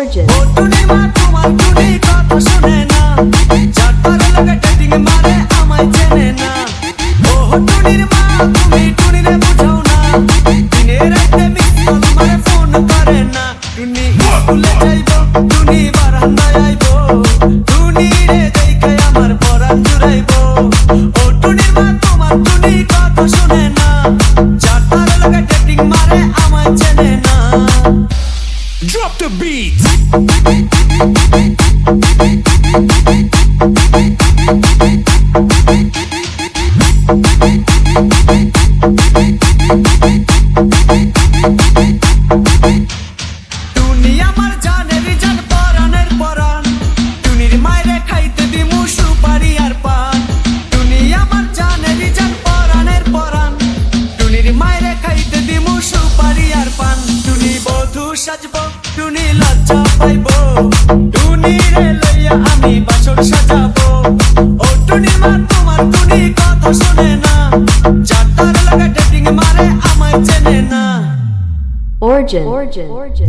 Origin. ও টুনির মা তোমার টুনি কথা শুনে না, যার তারে লাগে ডেটিং মারে আমায় চেনে না। ও টুনির মা তুমি টুনিরে বুঝাও না, দিনে রাতে মিস কল মারে ফোন করে না। টুনি স্কুলে যাইবো, টুনি বারান্দায় আইবো, টুনিরে দেখে আমার পরাণ জুড়াইবো। ও টুনির মা তোমার টুনি কথা শুনে না, যার তারে লাগে ডেটিং মারে আমায় চেনে না। Drop the beat. টুনি আমার জানের জান পরাণের পরাণ, টুনির মায়েরে খাইতে দিমু সুপারি আর পান। টুনি আমার জানের জান পরাণের পরাণ, টুনির মায়েরে খাইতে দিমু সুপারি আর পান। টুনি বধূ সাজবো, টুনি লজ্জা পাইবো, টুনিরে লইয়া আমি বাসর সাজাবো। ও টুনির মা তোমার টুনি কথা শোনে না, যার তার লাগা ডেটিং মারে আমায় চেনে না। Origin. Origin. Origin.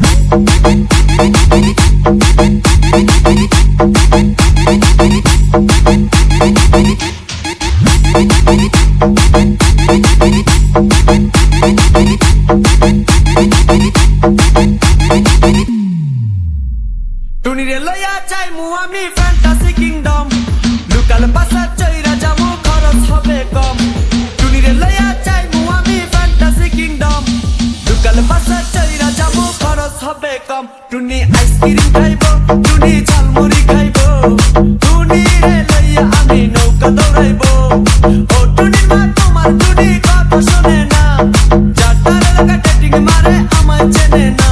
টুনিরে লইয়া যাইমু আমি ফ্যান্টাসি কিংডম, লোকাল বাসা চইরা যামু খরচ হবে কম। টুনিরে লইয়া যাইমু আমি ফ্যান্টাসি কিংডম, লোকাল বাসা চইরা যামু খরচ হবে কম। টুনি আইসক্রিম খাইবো, টুনি ঝালমুড়ি খাইবো, টুনিরে লইয়া আমি নৌকা দৌড়াইবো। ও টুনির মা তোমার টুনি কথা শোনে না, যার তারে লাগা ডেটিং মারে আমায় চেনে না।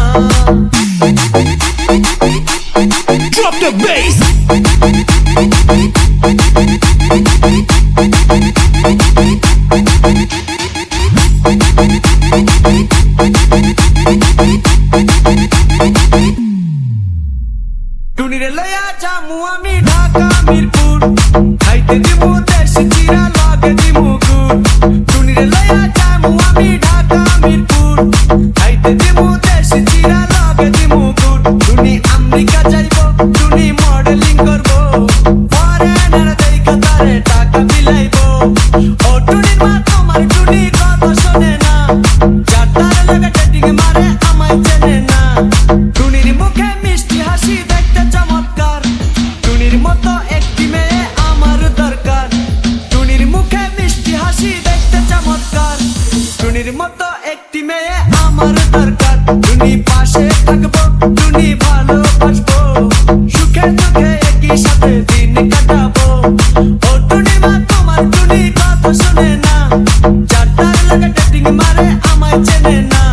Drop the bass. টুনিরে লইয়া যামু আমি ঢাকা মিরপুর, খাইতে দিমু দেশি চিরা লাগে দিমু গুড়। টুনিরে লইয়া যামু আমি ঢাকা মিরপুর, খাইতে দিমু দেশি চিরা লাগে দিমু গুড়। টুনি আমেরিকা যাইবো, টুনি মডেলিং করবো, ফরেনার দেখা তারে টাকা বিলাইবো। ও টুনির মা তোমার টুনি কথা শোনে না, যার তারে লাগে ডেটিং মারে আমায় চেনে না। টুনির মুখে মিষ্টি হাসি দেখতে চমৎকার, টুনির মতো একটি মেয়ে আমার দরকার। টুনির মুখে মিষ্টি হাসি দেখতে চমৎকার, টুনির মতো একটি মেয়ে আমার দরকার। টুনি পাশে থাকবো, টুনি ভালোবাসবো, সুখে দুঃখে একই সাথে দিন কাটাবো। ও টুনির মা তোমার টুনি কথা শোনে না, যার তার লাগে ডেটিং মারে আমায় চেনে না।